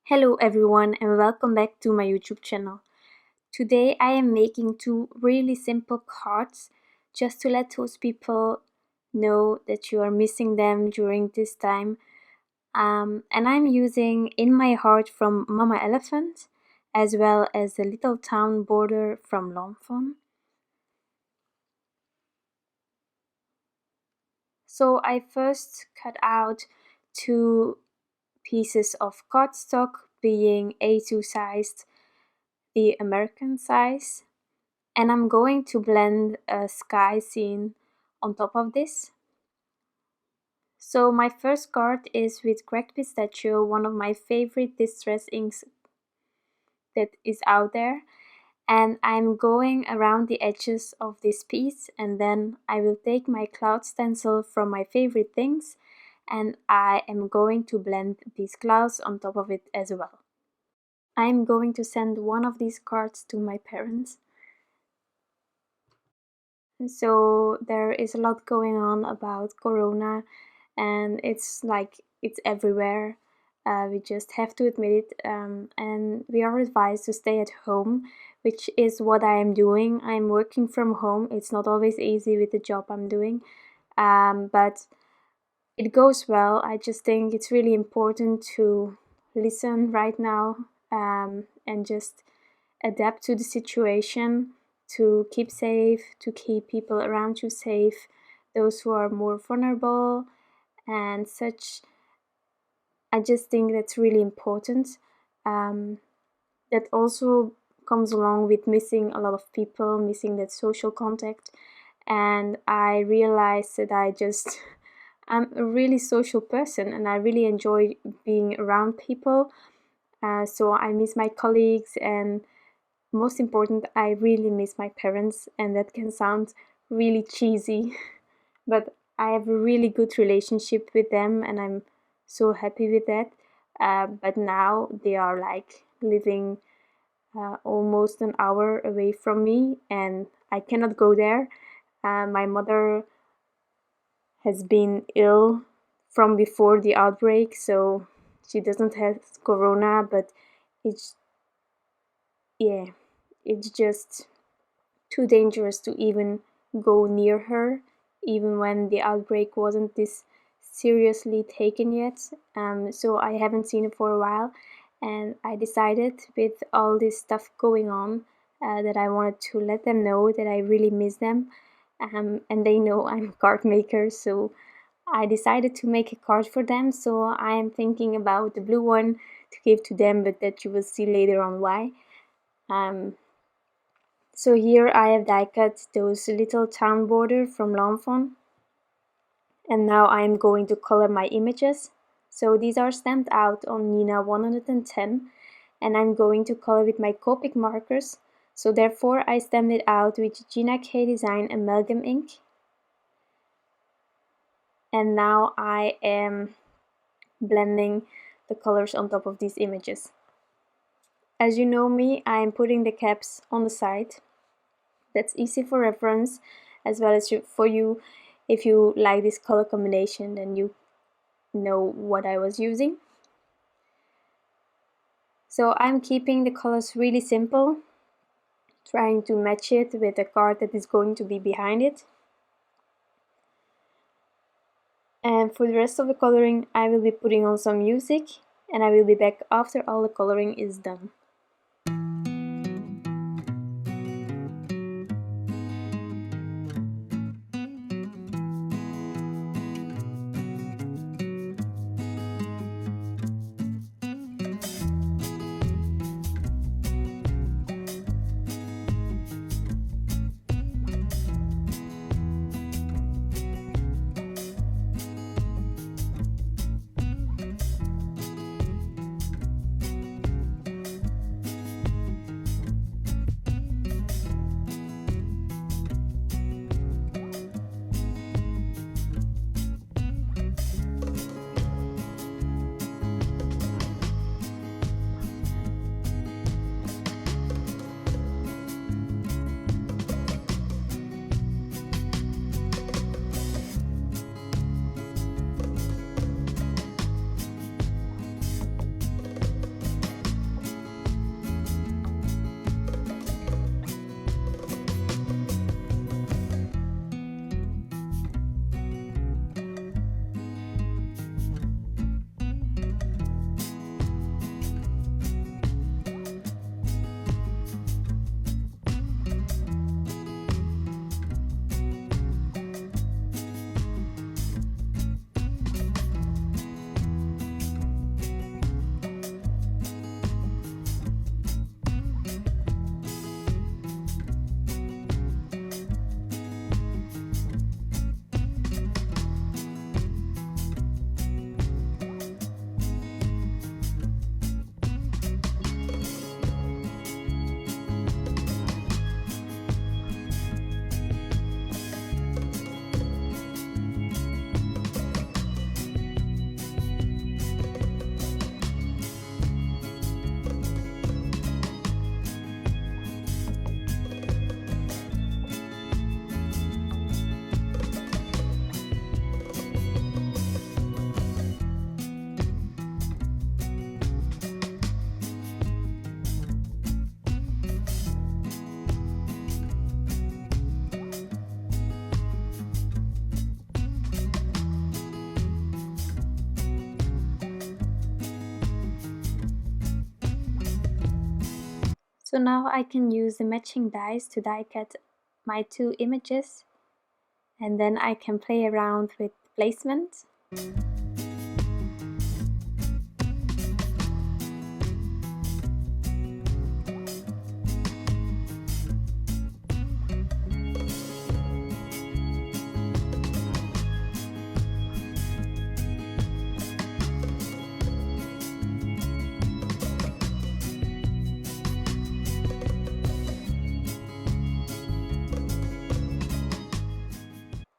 Hello everyone and welcome back to my YouTube channel. Today I am making two really simple cards just to let those people know that you are missing them during this time. And I'm using In My Heart from Mama Elephant as well as the Little Town Border from Fawn. So I first cut out two pieces of cardstock, being A2 sized, the American size, and I'm going to blend a sky scene on top of this. So my first card is with cracked pistachio, one of my favorite distress inks that is out there, and I'm going around the edges of this piece, and then I will take my cloud stencil from my favorite things and I am going to blend these clouds on top of it as well. I'm going to send one of these cards to my parents. So there is a lot going on about Corona, and it's everywhere. We just have to admit it, and we are advised to stay at home, which is what I am doing. I'm working from home. It's not always easy with the job I'm doing, but it goes well. I just think it's really important to listen right now, and just adapt to the situation, to keep safe, to keep people around you safe, those who are more vulnerable and such. I just think that's really important. That also comes along with missing a lot of people, missing that social contact. And I realized that I'm a really social person and I really enjoy being around people. So I miss my colleagues, and most important, I really miss my parents, and that can sound really cheesy, but I have a really good relationship with them and I'm so happy with that. But now they are living almost an hour away from me and I cannot go there. My mother has been ill from before the outbreak, so she doesn't have corona, but it's just too dangerous to even go near her, even when the outbreak wasn't this seriously taken yet. So I haven't seen her for a while, and I decided, with all this stuff going on, that I wanted to let them know that I really miss them. And they know I'm a card maker, so I decided to make a card for them. So I am thinking about the blue one to give to them, but that you will see later on why. So here I have die cut those Little Town Border from Fawn, and now I am going to color my images. So these are stamped out on Neenah 110, and I'm going to color with my Copic markers. So therefore I stamped it out with Gina K Design Amalgam ink. And now I am blending the colors on top of these images. As you know me, I am putting the caps on the side. That's easy for reference, as well as for you. If you like this color combination, then you know what I was using. So I'm keeping the colors really simple, trying to match it with the card that is going to be behind it. And for the rest of the coloring, I will be putting on some music, and I will be back after all the coloring is done. So now I can use the matching dies to die cut my two images, and then I can play around with placement.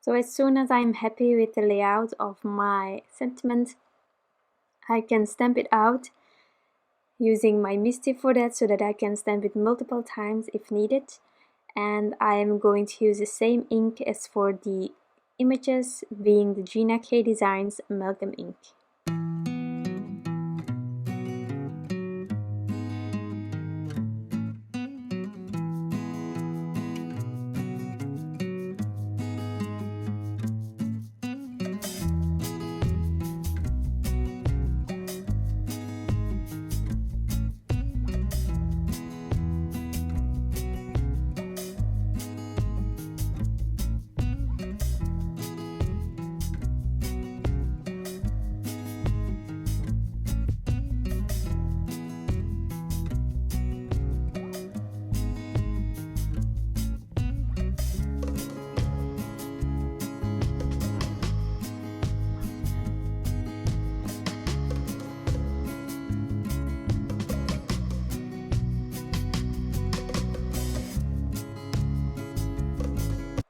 So as soon as I'm happy with the layout of my sentiment, I can stamp it out using my Misty for that, so that I can stamp it multiple times if needed. And I am going to use the same ink as for the images, being the Gina K Designs Amalgam ink.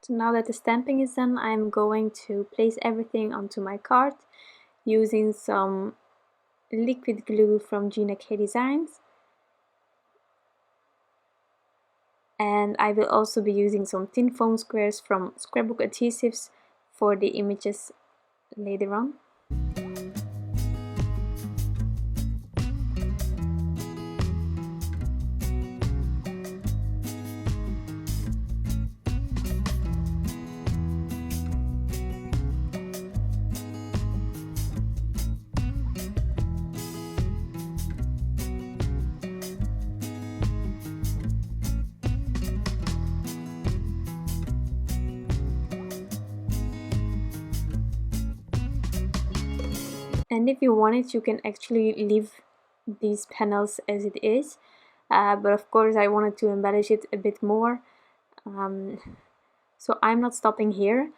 So now that the stamping is done, I'm going to place everything onto my card using some liquid glue from Gina K Designs. And I will also be using some thin foam squares from Scrapbook Adhesives for the images later on. And if you want it, you can actually leave these panels as it is, but of course I wanted to embellish it a bit more, so I'm not stopping here.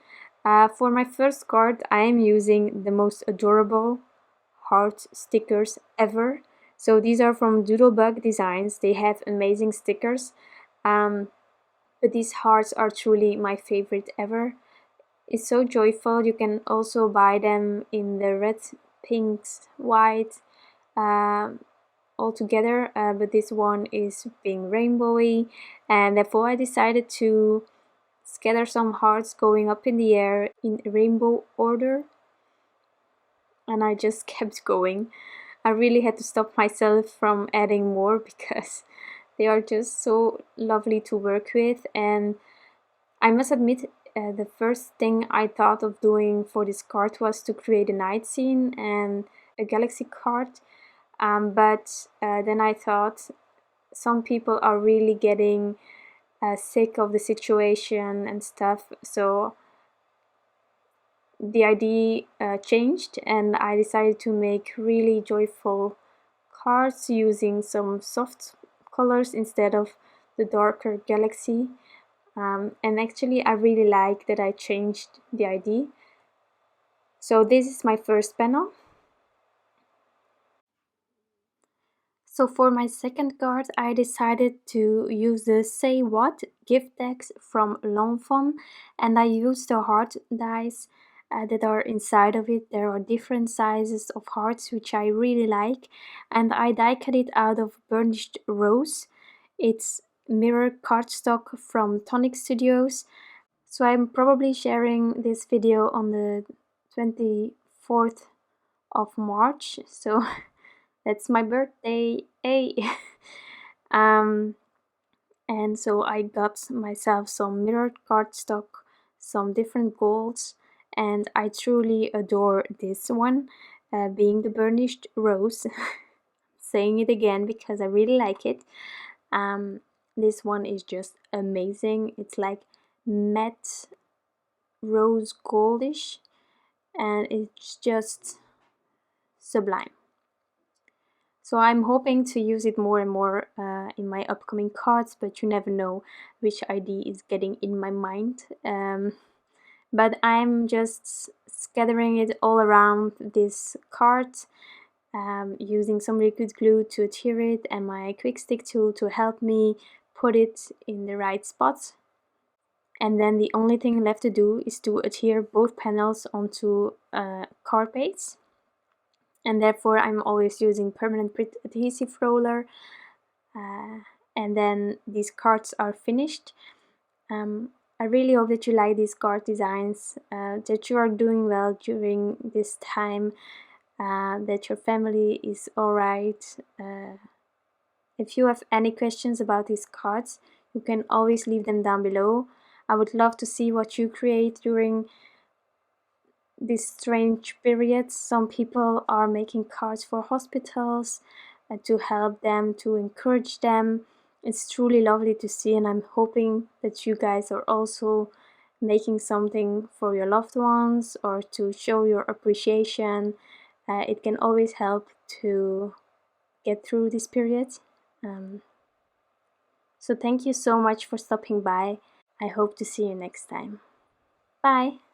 For my first card, I am using the most adorable heart stickers ever. So these are from Doodlebug Designs. They have amazing stickers, but these hearts are truly my favorite ever. It's so joyful. You can also buy them in the red, pinks, white, all together, but this one is being rainbowy, and therefore I decided to scatter some hearts going up in the air in rainbow order, and I just kept going. I really had to stop myself from adding more because they are just so lovely to work with. And I must admit, the first thing I thought of doing for this card was to create a night scene and a galaxy card, but then I thought some people are really getting sick of the situation and stuff, so the idea changed, and I decided to make really joyful cards using some soft colors instead of the darker galaxy. And actually I really like that I changed the idea. So this is my first panel. So for my second card, I decided to use the Say What gift tags from Fawn, and I used the heart dies that are inside of it. There are different sizes of hearts which I really like, and I die cut it out of burnished rose. It's mirror cardstock from Tonic Studios. So I'm probably sharing this video on the 24th of March, so that's my birthday, hey! And so I got myself some mirrored cardstock, some different golds, and I truly adore this one, being the burnished rose. Saying it again because I really like it. This one is just amazing. It's like matte rose goldish, and it's just sublime. So I'm hoping to use it more and more in my upcoming cards, but you never know which idea is getting in my mind. But I'm just scattering it all around this card, using some liquid glue to adhere it and my quick stick tool to help me put it in the right spots. And then the only thing left to do is to adhere both panels onto a card base. And therefore I'm always using permanent Pritt adhesive roller, and then these cards are finished. I really hope that you like these card designs, that you are doing well during this time, that your family is alright. If you have any questions about these cards, you can always leave them down below. I would love to see what you create during this strange period. Some people are making cards for hospitals to help them, to encourage them. It's truly lovely to see, and I'm hoping that you guys are also making something for your loved ones or to show your appreciation. It can always help to get through this period. So thank you so much for stopping by. I hope to see you next time. Bye!